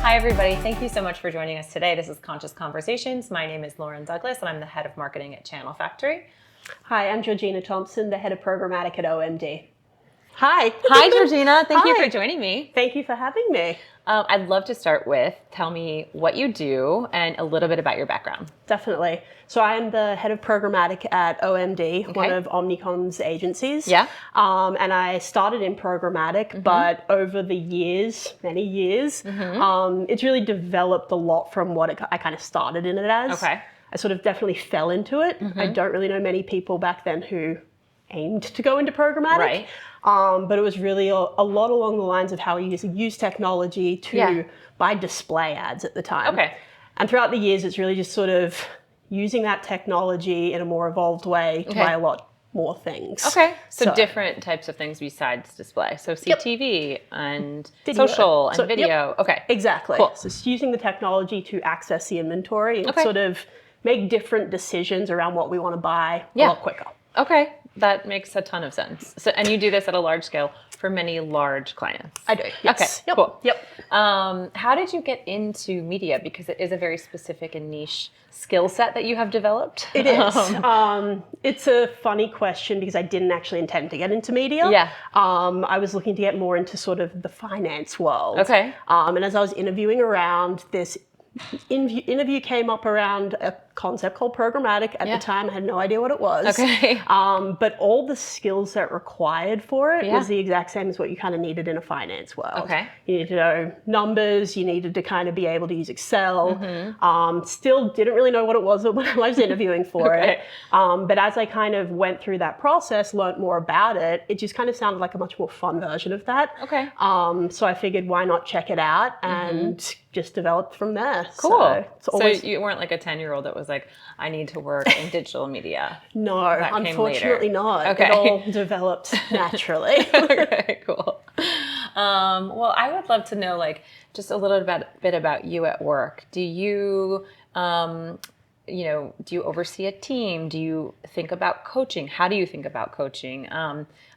Hi, everybody. Thank you so much for joining us today. This is Conscious Conversations. My name is Lauren Douglas, and I'm the head of marketing at Channel Factory. Hi, I'm Georgina Thompson, the head of programmatic at OMD. Hi. Hi, Georgina. Thank you Hi. for joining me. Thank you for having me. I'd love to start with tell me what you do and a little bit about your background. Definitely. So I am the head of programmatic at OMD, one of Omnicom's agencies. Yeah. And I started in programmatic, but over the years, many years, it's really developed a lot from what I kind of started in it as. Okay. I sort of definitely fell into it. I don't really know many people back then who aimed to go into programmatic. Right. But it was really a lot along the lines of how we use technology to buy display ads at the time. Okay. And throughout the years, it's really just sort of using that technology in a more evolved way to buy a lot more things. Okay. So different types of things besides display. So CTV and Video. social and video. Okay. Exactly. Cool. So it's using the technology to access the inventory and sort of make different decisions around what we want to buy a lot quicker. Okay. That makes a ton of sense. So, and you do this at a large scale for many large clients. I do. Yes. Okay. Cool. Yep. How did you get into media? Because it is a very specific and niche skill set that you have developed. It is. It's a funny question because I didn't actually intend to get into media. Yeah. I was looking to get more into sort of the finance world. Okay. And as I was interviewing around, this interview came up around a concept called programmatic. At the time, I had no idea what it was. Okay. But all the skills that required for it was the exact same as what you kind of needed in a finance world. Okay. You needed to know numbers. You needed to kind of be able to use Excel. Still didn't really know what it was when I was interviewing for it. But as I kind of went through that process, learned more about it, it just kind of sounded like a much more fun version of that. Okay. So I figured, why not check it out and just developed from there. Cool. So you weren't like a 10-year-old that was like, I need to work in digital media. No, That came unfortunately later. not. Okay. It all developed naturally. Okay, cool. Well, I would love to know like just a little bit about you at work. Do you, do you oversee a team? Do you think about coaching? How do you think about coaching?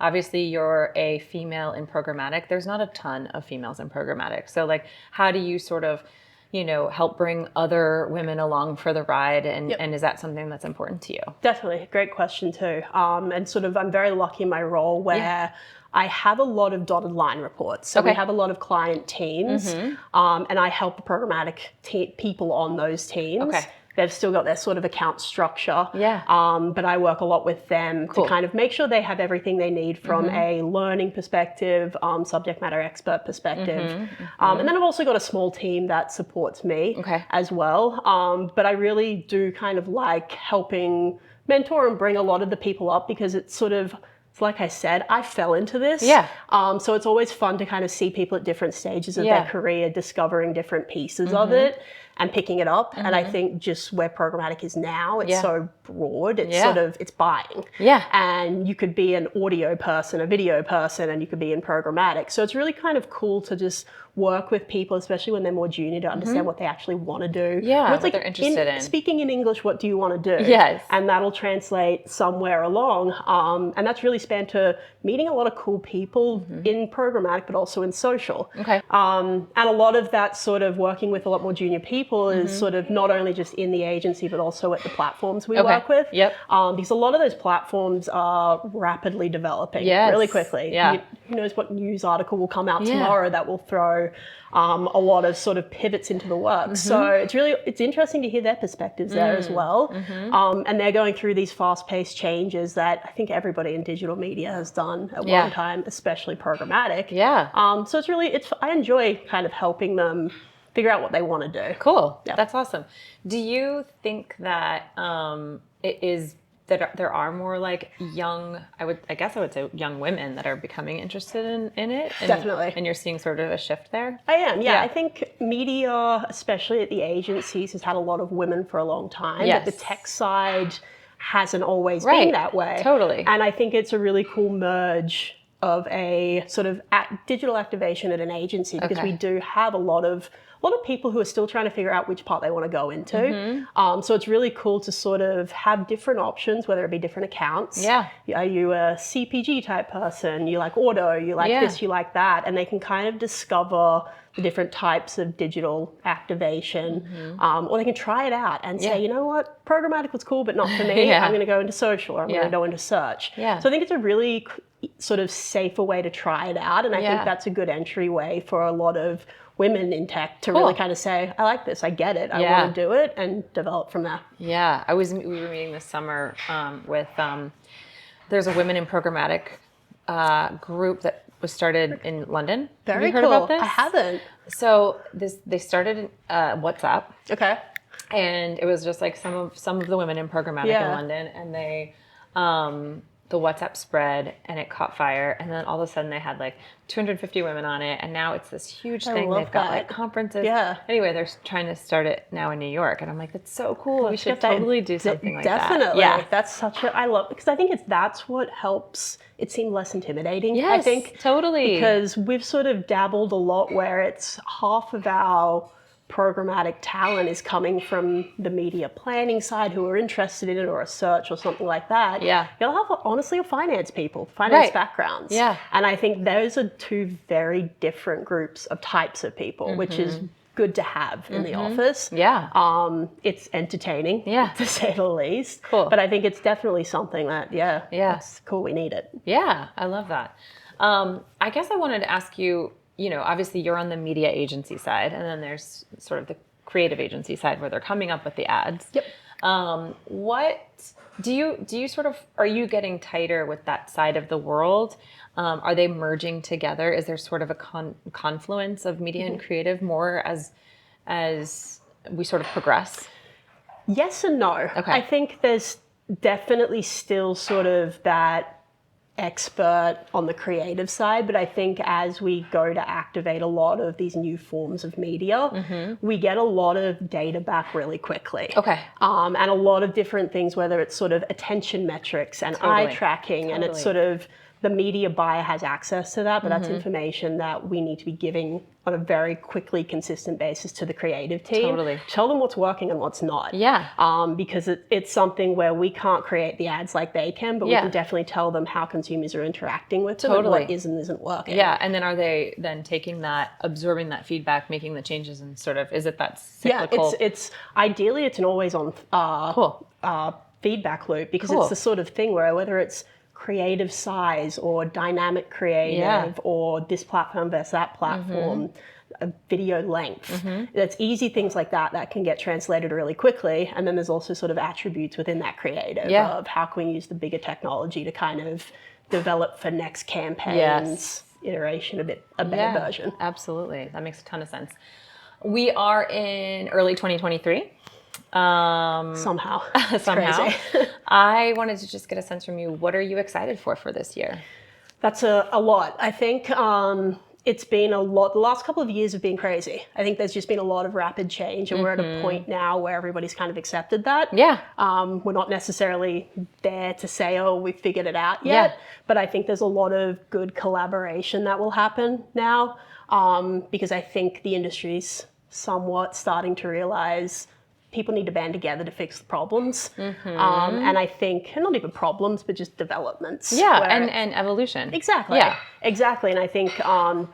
Obviously, you're a female in programmatic. There's not a ton of females in programmatic. So like, how do you sort of, help bring other women along for the ride? And is that something that's important to you? Definitely. Great question too. And sort of, I'm very lucky in my role where I have a lot of dotted line reports. So we have a lot of client teams and I help the programmatic people on those teams. Okay. They've still got their sort of account structure. Yeah. But I work a lot with them to kind of make sure they have everything they need from a learning perspective, subject matter expert perspective. And then I've also got a small team that supports me as well. But I really do kind of like helping mentor and bring a lot of the people up because it's sort of, like I said, I fell into this. Yeah. So it's always fun to kind of see people at different stages of their career discovering different pieces of it and picking it up. And I think just where programmatic is now, it's so broad. It's sort of, it's buying. Yeah. And you could be an audio person, a video person, and you could be in programmatic. So it's really kind of cool to just work with people, especially when they're more junior, to understand what they actually want to do. Yeah, what they're interested in. Speaking in English, what do you want to do? Yes. And that'll translate somewhere along. And that's really spanned to meeting a lot of cool people in programmatic, but also in social. Okay. And a lot of that sort of working with a lot more junior people is sort of not only just in the agency, but also at the platforms we work with. Yep. Because a lot of those platforms are rapidly developing really quickly. Yeah. Who knows what news article will come out tomorrow that will throw a lot of sort of pivots into the works. So it's interesting to hear their perspectives there as well. And they're going through these fast-paced changes that I think everybody in digital media has done at one time, especially programmatic. Yeah. So I enjoy kind of helping them figure out what they want to do. Cool. Yeah. That's awesome. Do you think that that there are more like young, I guess I would say young women that are becoming interested in it? Definitely. And you're seeing sort of a shift there? I am, yeah. I think media, especially at the agencies, has had a lot of women for a long time. Yes. But the tech side hasn't always been that way. Totally. And I think it's a really cool merge of a sort of digital activation at an agency, because Okay. we do have a lot of people who are still trying to figure out which part they want to go into. So it's really cool to sort of have different options, whether it be different accounts. Yeah. Are you a CPG type person? You like auto, you like this, you like that. And they can kind of discover the different types of digital activation, or they can try it out and say, you know what, programmatic was cool, but not for me. I'm going to go into social, or I'm going to go into search. Yeah. So I think it's a really sort of safer way to try it out. And I think that's a good entryway for a lot of women in tech to really kind of say, I like this, I get it, I want to do it, and develop from there. Yeah, we were meeting this summer with, there's a Women in Programmatic group that was started in London. Very Have you heard cool. about this? I haven't. So they started WhatsApp. Okay. And it was just like some of the women in programmatic in London, and they the WhatsApp spread and it caught fire, and then all of a sudden they had like 250 women on it, and now it's this huge thing. They've got like conferences. Yeah. Anyway, they're trying to start it now in New York, and I'm like, that's so cool. We should totally do something like that. Definitely. Yeah. That's such a, I love, because I think that's what helps it seem less intimidating. Yes, I think totally. Because we've sort of dabbled a lot where it's half of our programmatic talent is coming from the media planning side who are interested in it, or a search or something like that. Yeah. You'll have, honestly, a finance backgrounds. Yeah. And I think those are two very different groups of types of people, which is good to have in the office. Yeah. It's entertaining, Yeah. to say the least. Cool. But I think it's definitely something that, that's cool. We need it. Yeah, I love that. I guess I wanted to ask you, obviously you're on the media agency side, and then there's sort of the creative agency side where they're coming up with the ads. Yep. What do you sort of, are you getting tighter with that side of the world? Are they merging together? Is there sort of a confluence of media and creative more as we sort of progress? Yes and no. Okay. I think there's definitely still sort of that expert on the creative side, but I think as we go to activate a lot of these new forms of media, we get a lot of data back really quickly. Okay. And a lot of different things, whether it's sort of attention metrics and eye tracking, and it's sort of the media buyer has access to that, but that's information that we need to be giving on a very quickly, consistent basis to the creative team. Totally. Tell them what's working and what's not. Yeah. Because it's something where we can't create the ads like they can, but we can definitely tell them how consumers are interacting with them and what is and isn't working. Yeah, and then are they then taking that, absorbing that feedback, making the changes, and sort of, is it that cyclical? Yeah, it's ideally it's an always on feedback loop, because it's the sort of thing where whether it's creative size or dynamic creative or this platform versus that platform, video length. It's easy things like that can get translated really quickly. And then there's also sort of attributes within that creative of how can we use the bigger technology to kind of develop for next campaigns, iteration, a better version. Absolutely. That makes a ton of sense. We are in early 2023. Somehow. Somehow. I wanted to just get a sense from you. What are you excited for this year? That's a lot. I think it's been a lot. The last couple of years have been crazy. I think there's just been a lot of rapid change, and we're at a point now where everybody's kind of accepted that. Yeah. We're not necessarily there to say, oh, we've figured it out yet, but I think there's a lot of good collaboration that will happen now, because I think the industry's somewhat starting to realize people need to band together to fix the problems. And I think, and not even problems, but just developments. Yeah, and evolution. Exactly. Yeah. Exactly. And I think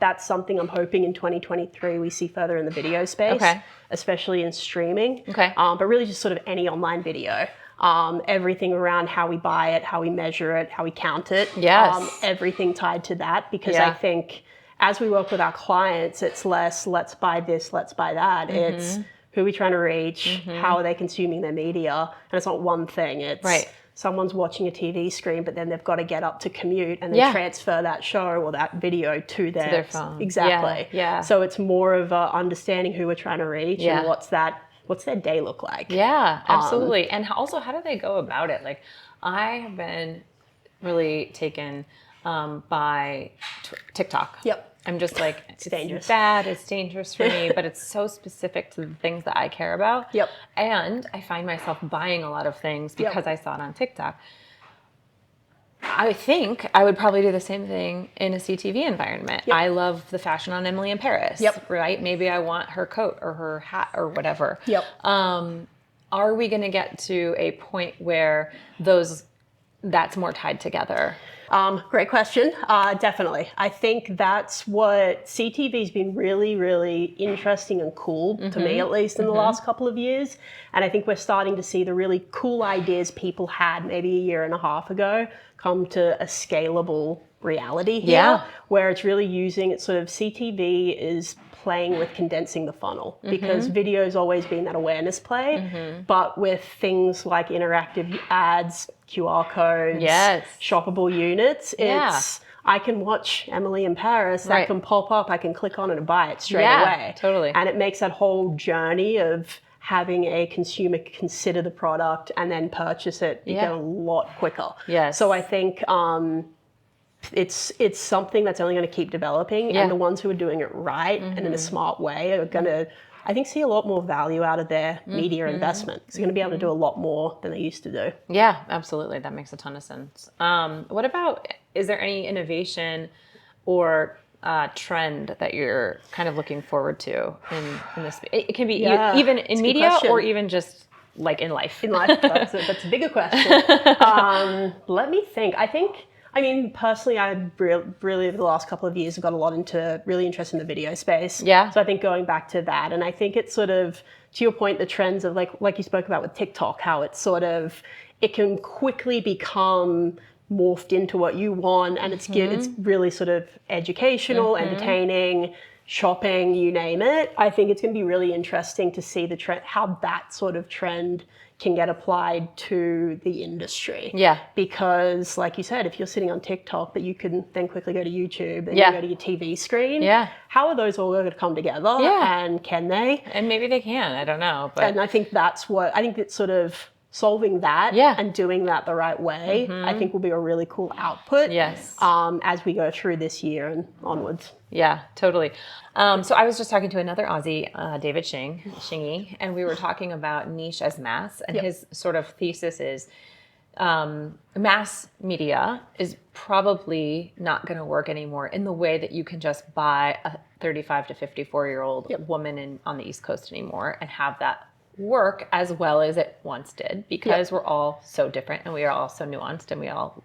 that's something I'm hoping in 2023 we see further in the video space, especially in streaming. But really just sort of any online video. Everything around how we buy it, how we measure it, how we count it. Everything tied to that, because I think as we work with our clients, it's less, let's buy this, let's buy that. It's who are we trying to reach? How are they consuming their media? And it's not one thing. It's someone's watching a TV screen, but then they've got to get up to commute and then transfer that show or that video to their phone. Exactly. Yeah. So it's more of understanding who we're trying to reach and what's their day look like. Yeah, absolutely. And also, how do they go about it? Like, I have been really taken by TikTok. Yep. I'm just like, it's dangerous. Bad, it's dangerous for me, but it's so specific to the things that I care about. Yep. And I find myself buying a lot of things because I saw it on TikTok. I think I would probably do the same thing in a CTV environment. Yep. I love the fashion on Emily in Paris. Yep. Right? Maybe I want her coat or her hat or whatever. Yep. Are we going to get to a point where that's more tied together? Great question. Definitely. I think that's what CTV's been really, really interesting and cool to me, at least in the last couple of years. And I think we're starting to see the really cool ideas people had maybe a year and a half ago come to a scalable reality here, where it's really using it sort of CTV is playing with condensing the funnel because video's always been that awareness play, but with things like interactive ads, QR codes, shoppable units, it's I can watch Emily in Paris, that can pop up, I can click on it and buy it straight away. Totally. And it makes that whole journey of having a consumer consider the product and then purchase it go a lot quicker. So I think it's something that's only going to keep developing, and the ones who are doing it right and in a smart way are going to, I think, see a lot more value out of their media investment. They're going to be able to do a lot more than they used to do. Yeah, absolutely. That makes a ton of sense. What about, is there any innovation or trend that you're kind of looking forward to in this? It can be even in media or even just like in life. In life, that's a bigger question. Let me think. I mean, personally, I really over the last couple of years have got a lot into really interest in the video space. So I think going back to that, and I think it's sort of, to your point, the trends of like you spoke about with TikTok, how it's sort of, it can quickly become morphed into what you want, and it's really sort of educational, entertaining, shopping, you name it. I think it's going to be really interesting to see the trend, how that sort of trend can get applied to the industry. Because like you said, if you're sitting on TikTok, but you can then quickly go to YouTube and you go to your TV screen, how are those all going to come together? And can they? And maybe they can, I don't know. But and I think that's sort of solving that and doing that the right way, I think will be a really cool output as we go through this year and onwards. Yeah, totally. So I was just talking to another Aussie, David Shingy, and we were talking about niche as mass, and his sort of thesis is mass media is probably not going to work anymore in the way that you can just buy a 35 to 54-year-old woman on the East Coast anymore and have that work as well as it once did, because we're all so different and we are all so nuanced and we all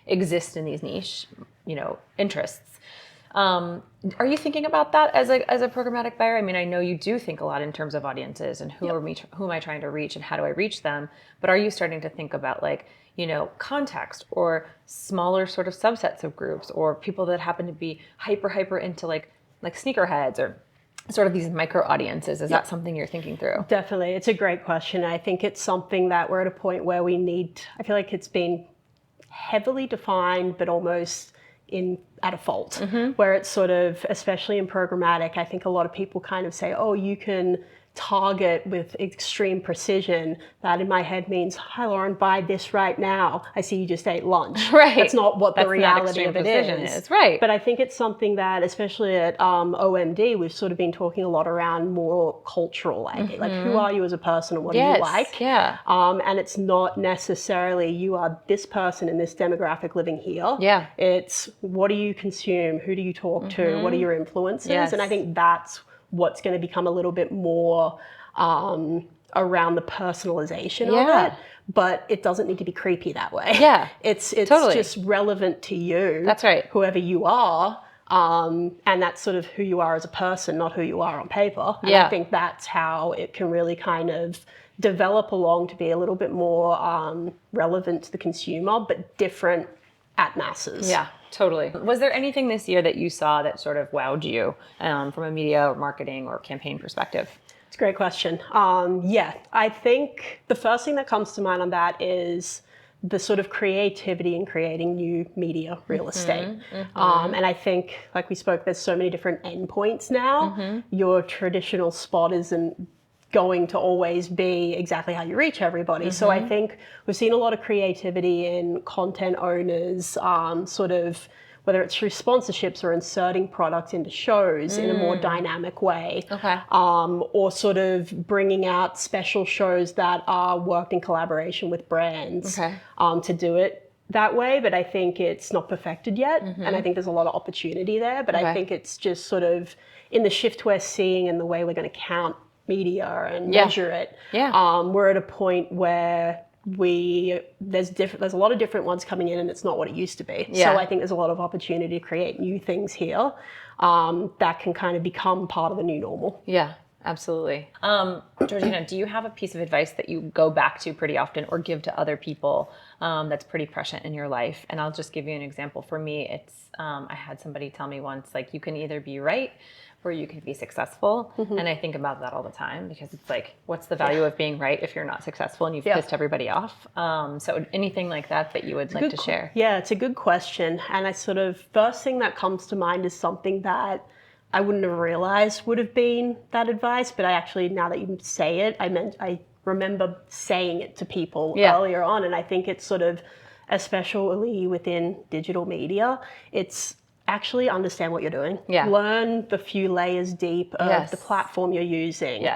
exist in these niche, interests. Are you thinking about that as a programmatic buyer? I mean, I know you do think a lot in terms of audiences and who am I trying to reach and how do I reach them? But are you starting to think about context or smaller sort of subsets of groups or people that happen to be hyper into like sneakerheads or sort of these micro audiences? Is that something you're thinking through? Definitely. It's a great question. I think it's something that we're at a point where I feel like it's been heavily defined, but almost at a fault, where it's sort of, especially in programmatic, I think a lot of people kind of say, oh, you can target with extreme precision. That in my head means, hi Lauren, buy this right now. I see you just ate lunch. Right. That's not what the reality of it is. Right. But I think it's something that, especially at OMD, we've sort of been talking a lot around more cultural idea. Like, who are you as a person and what do you like? And it's not necessarily you are this person in this demographic living here. It's what do you consume? Who do you talk to? What are your influences? And I think that's what's going to become a little bit more around the personalization of it, but it doesn't need to be creepy that way. It's totally just relevant to you. That's right. Whoever you are, and that's sort of who you are as a person, not who you are on paper. And I think that's how it can really kind of develop along to be a little bit more relevant to the consumer, but different at masses. Yeah, totally. Was there anything this year that you saw that sort of wowed you from a media or marketing or campaign perspective? It's a great question. I think the first thing that comes to mind on that is the sort of creativity in creating new media real estate. And I think, like we spoke, there's so many different endpoints now. Your traditional spot isn't going to always be exactly how you reach everybody. So I think we've seen a lot of creativity in content owners, sort of, whether it's through sponsorships or inserting products into shows in a more dynamic way, or sort of bringing out special shows that are worked in collaboration with brands to do it that way, but I think it's not perfected yet. And I think there's a lot of opportunity there, but I think it's just sort of in the shift we're seeing and the way we're going to count media and measure it. We're at a point where there's a lot of different ones coming in and it's not what it used to be. So I think there's a lot of opportunity to create new things here that can kind of become part of the new normal. Yeah. Absolutely. Georgina, do you have a piece of advice that you go back to pretty often or give to other people that's pretty prescient in your life? And I'll just give you an example. For me, it's I had somebody tell me once, like, you can either be right or you can be successful. And I think about that all the time because it's like, what's the value of being right if you're not successful and you've pissed everybody off? So anything like that you would like to share? Yeah, it's a good question. And I sort of, first thing that comes to mind is something that I wouldn't have realized would have been that advice, but I actually, now that you say it, I remember saying it to people earlier on, and I think it's sort of, especially within digital media, it's actually understand what you're doing. Learn the few layers deep of the platform you're using,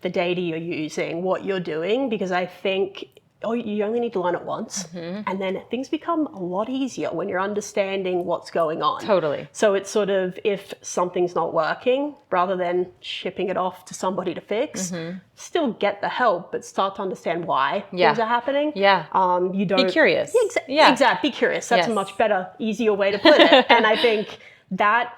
the data you're using, what you're doing, because I think you only need to learn it once, and then things become a lot easier when you're understanding what's going on. Totally. So it's sort of, if something's not working, rather than shipping it off to somebody to fix, still get the help, but start to understand why things are happening. You don't be curious. Exactly. Be curious. That's a much better, easier way to put it. And I think that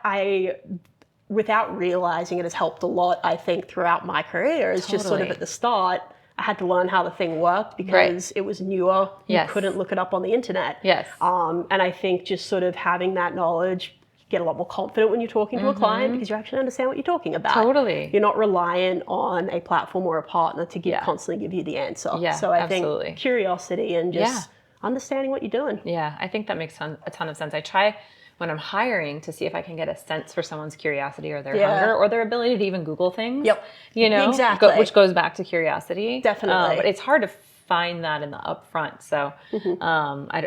without realizing it, has helped a lot, I think, throughout my career. It's just sort of at the start, I had to learn how the thing worked because it was newer. You couldn't look it up on the internet. And I think just sort of having that knowledge, you get a lot more confident when you're talking to a client because you actually understand what you're talking about. Totally. You're not reliant on a platform or a partner to constantly give you the answer. So I think curiosity and just understanding what you're doing. Yeah, I think that makes a ton of sense. I try when I'm hiring to see if I can get a sense for someone's curiosity or their hunger or their ability to even Google things. You know, which goes back to curiosity. Definitely. But it's hard to find that in the upfront. So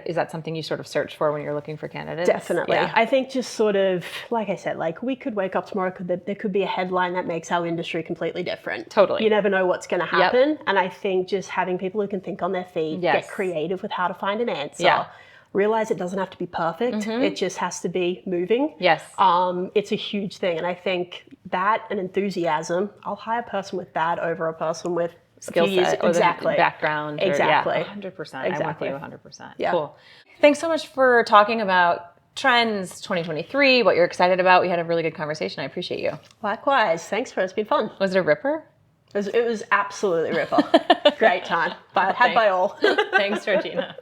is that something you sort of search for when you're looking for candidates? Definitely. I think just sort of, like I said, like we could wake up tomorrow, there could be a headline that makes our industry completely different. Totally. You never know what's going to happen. And I think just having people who can think on their feet, get creative with how to find an answer. Realize it doesn't have to be perfect. It just has to be moving. It's a huge thing. And I think that and enthusiasm, I'll hire a person with that over a person with skill set or the background. Exactly. 100%. I'm with you 100%. Cool. Thanks so much for talking about trends 2023, what you're excited about. We had a really good conversation. I appreciate you. Likewise. Thanks for it. It's been fun. Was it a ripper? It was absolutely a ripper. Great time. Had by all. Thanks, Georgina.